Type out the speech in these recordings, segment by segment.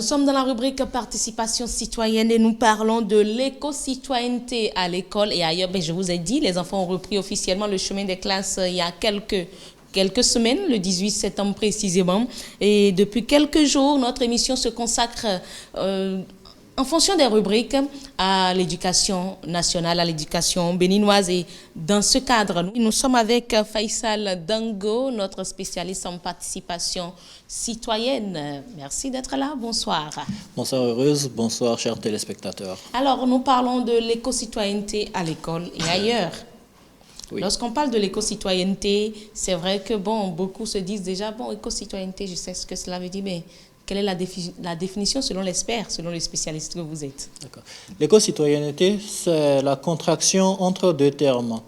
sommes dans la rubrique participation citoyenne et nous parlons de l'éco-citoyenneté à l'école et ailleurs. Ben, je vous ai dit, les enfants ont repris officiellement le chemin des classes il y a quelques semaines, le 18 septembre précisément. Et depuis quelques jours, notre émission se consacre en fonction des rubriques à l'éducation nationale, à l'éducation béninoise. Et dans ce cadre, nous sommes avec Faisal Dango, notre spécialiste en participation citoyenne. Merci d'être là. Bonsoir. Bonsoir Heureuse, bonsoir chers téléspectateurs. Alors, nous parlons de l'éco-citoyenneté à l'école et ailleurs. Oui. Lorsqu'on parle de l'éco-citoyenneté, c'est vrai que beaucoup se disent déjà, éco-citoyenneté, je sais ce que cela veut dire, mais quelle est la définition selon l'expert, selon les spécialistes que vous êtes? L'éco-citoyenneté, c'est la contraction entre deux termes,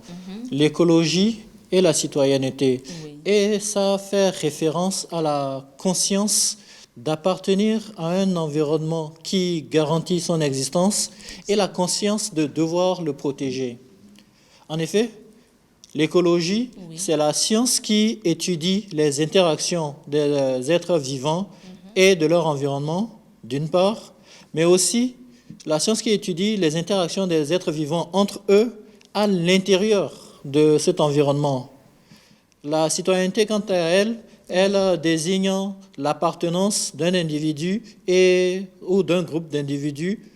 l'écologie et la citoyenneté. Oui. Et ça fait référence à la conscience d'appartenir à un environnement qui garantit son existence et la conscience de devoir le protéger. En effet, l'écologie, c'est la science qui étudie les interactions des êtres vivants et de leur environnement, d'une part, mais aussi la science qui étudie les interactions des êtres vivants entre eux à l'intérieur de cet environnement. La citoyenneté, quant à elle, elle désigne l'appartenance d'un individu ou d'un groupe d'individus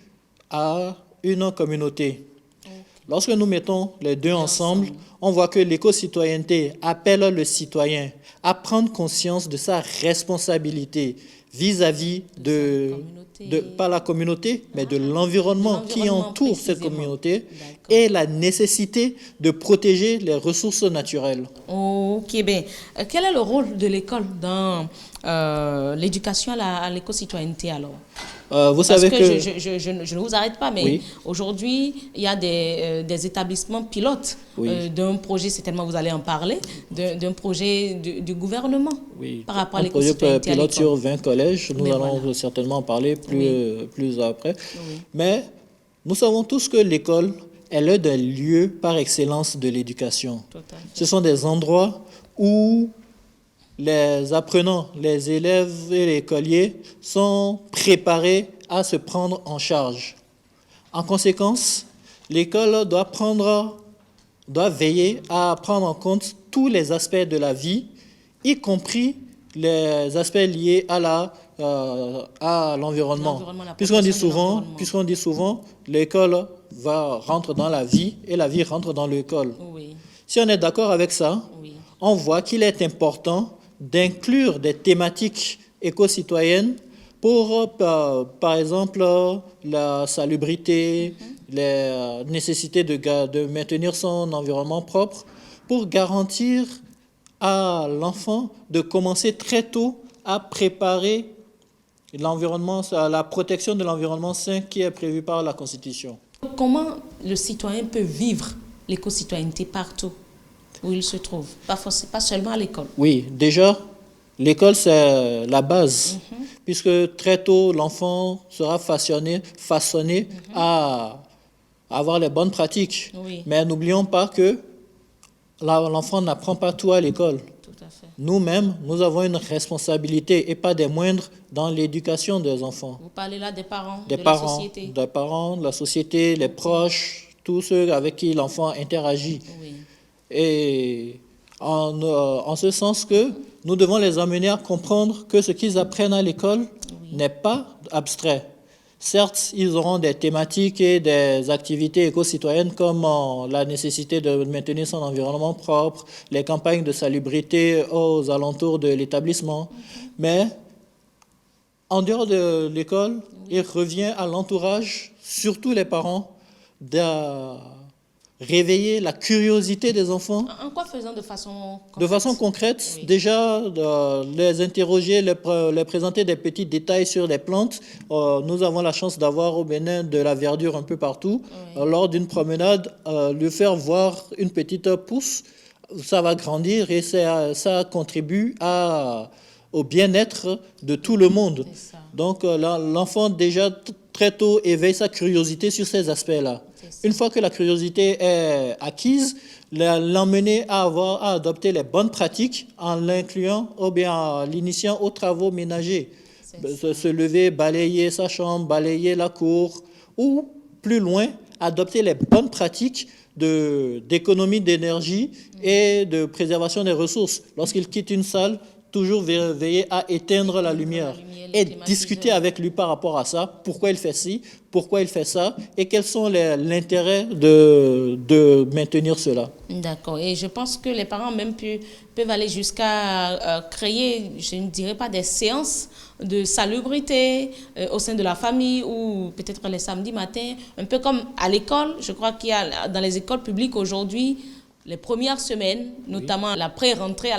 à une communauté. Lorsque nous mettons les deux ensemble, on voit que l'éco-citoyenneté appelle le citoyen à prendre conscience de sa responsabilité vis-à-vis pas la communauté, mais de l'environnement qui entoure cette communauté et la nécessité de protéger les ressources naturelles. Ok, bien. Quel est le rôle de l'école dans l'éducation à l'éco-citoyenneté alors? Vous savez que je ne vous arrête pas, mais aujourd'hui, il y a des établissements pilotes d'un projet, certainement vous allez en parler, d'un projet du gouvernement par rapport à l'éco-citoyenneté à l'école. Un projet pilote sur 20 collèges, nous allons certainement en parler plus après. Oui. Mais nous savons tous que l'école est l'un des lieux par excellence de l'éducation. Ce sont des endroits où les apprenants, les élèves et les écoliers sont préparés à se prendre en charge. En conséquence, l'école doit veiller à prendre en compte tous les aspects de la vie, y compris les aspects liés à l'environnement. Puisqu'on dit souvent, l'école rentre dans la vie et la vie rentre dans l'école. Oui. Si on est d'accord avec ça, on voit qu'il est important d'inclure des thématiques éco-citoyennes pour, par exemple, la salubrité, les nécessités de maintenir son environnement propre, pour garantir à l'enfant de commencer très tôt à préparer l'environnement, la protection de l'environnement sain qui est prévue par la Constitution. Comment le citoyen peut vivre l'éco-citoyenneté partout où il se trouve, pas seulement à l'école? Oui, déjà, l'école, c'est la base, puisque très tôt, l'enfant sera façonné à avoir les bonnes pratiques. Oui. Mais n'oublions pas que l'enfant n'apprend pas tout à l'école. Nous-mêmes, nous avons une responsabilité, et pas des moindres, dans l'éducation des enfants. Vous parlez là des parents, la société. Des parents, de la société, les proches, tous ceux avec qui l'enfant interagit. Oui. Et en ce sens que nous devons les amener à comprendre que ce qu'ils apprennent à l'école n'est pas abstrait. Certes, ils auront des thématiques et des activités éco-citoyennes comme la nécessité de maintenir son environnement propre, les campagnes de salubrité aux alentours de l'établissement. Mais en dehors de l'école, il revient à l'entourage, surtout les parents, de réveiller la curiosité des enfants. En quoi faisant de façon concrète? De façon concrète, déjà, les interroger, les présenter des petits détails sur les plantes. Nous avons la chance d'avoir au Bénin de la verdure un peu partout. Lors d'une promenade, lui faire voir une petite pousse, ça va grandir et ça contribue au bien-être de tout le monde. Donc, l'enfant, déjà, très tôt, éveille sa curiosité sur ces aspects-là. Une fois que la curiosité est acquise, l'emmener à adopter les bonnes pratiques en l'incluant ou bien en l'initiant aux travaux ménagers. Se lever, balayer sa chambre, balayer la cour, ou plus loin, adopter les bonnes pratiques d'économie d'énergie et de préservation des ressources. Lorsqu'il quitte une salle, toujours veiller à éteindre la lumière et discuter avec lui par rapport à ça, pourquoi il fait ci, pourquoi il fait ça, et quels sont l'intérêt de maintenir cela. D'accord. Et je pense que les parents même peuvent aller jusqu'à créer, je ne dirais pas des séances de salubrité au sein de la famille, ou peut-être les samedis matins, un peu comme à l'école. Je crois qu'il y a dans les écoles publiques aujourd'hui, les premières semaines, notamment à la pré-rentrée,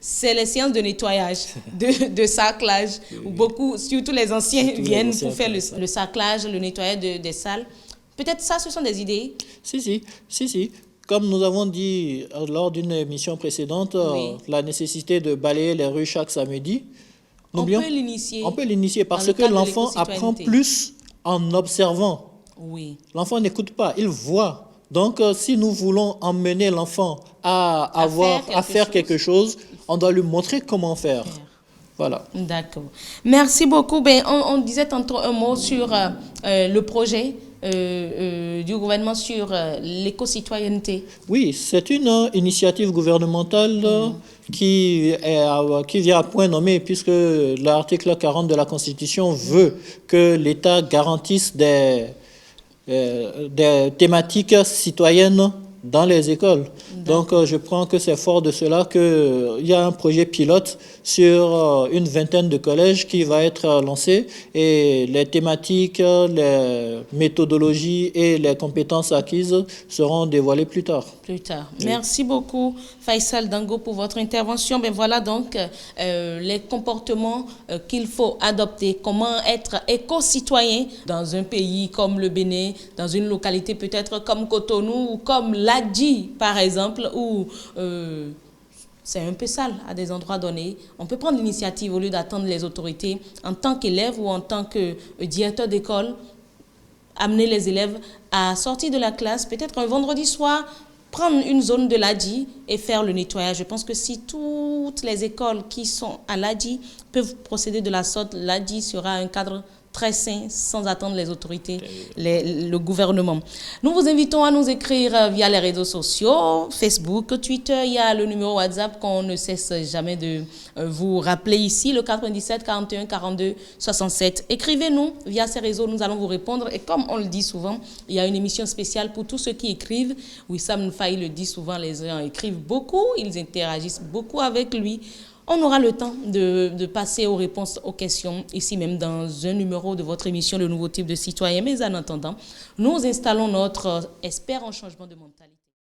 c'est les séances de nettoyage, de saclage, où beaucoup, surtout les anciens, viennent pour faire le saclage, le nettoyage des salles. Peut-être ça, ce sont des idées. Si. Comme nous avons dit lors d'une émission précédente, la nécessité de balayer les rues chaque samedi. On peut l'initier parce que l'enfant apprend plus en observant. Oui. L'enfant n'écoute pas, il voit. Donc, si nous voulons emmener l'enfant à faire quelque chose, on doit lui montrer comment faire. Voilà. D'accord. Merci beaucoup. On disait tantôt un mot sur le projet du gouvernement sur l'éco-citoyenneté. Oui, c'est une initiative gouvernementale qui vient à point nommé, puisque l'article 40 de la Constitution veut que l'État garantisse des thématiques citoyennes dans les écoles. Donc, je prends que c'est fort de cela qu'il y a un projet pilote sur une vingtaine de collèges qui va être lancé, et les thématiques, les méthodologies et les compétences acquises seront dévoilées plus tard. Oui. Merci beaucoup, Faisal Dango, pour votre intervention. Voilà donc les comportements qu'il faut adopter. Comment être éco-citoyen dans un pays comme le Bénin, dans une localité peut-être comme Cotonou ou comme Ladji, par exemple, où c'est un peu sale à des endroits donnés. On peut prendre l'initiative au lieu d'attendre les autorités en tant qu'élève ou en tant que directeur d'école, amener les élèves à sortir de la classe, peut-être un vendredi soir, prendre une zone de Ladji et faire le nettoyage. Je pense que si toutes les écoles qui sont à Ladji peuvent procéder de la sorte, Ladji sera un cadre très sain, sans attendre les autorités, le gouvernement. Nous vous invitons à nous écrire via les réseaux sociaux, Facebook, Twitter. Il y a le numéro WhatsApp qu'on ne cesse jamais de vous rappeler ici, le 97 41 42 67. Écrivez-nous via ces réseaux, nous allons vous répondre. Et comme on le dit souvent, il y a une émission spéciale pour tous ceux qui écrivent. Wissam Faye le dit souvent, les gens écrivent beaucoup, ils interagissent beaucoup avec lui. On aura le temps de passer aux réponses aux questions ici même dans un numéro de votre émission Le Nouveau Type de Citoyen. Mais en attendant, nous installons notre expert en changement de mentalité.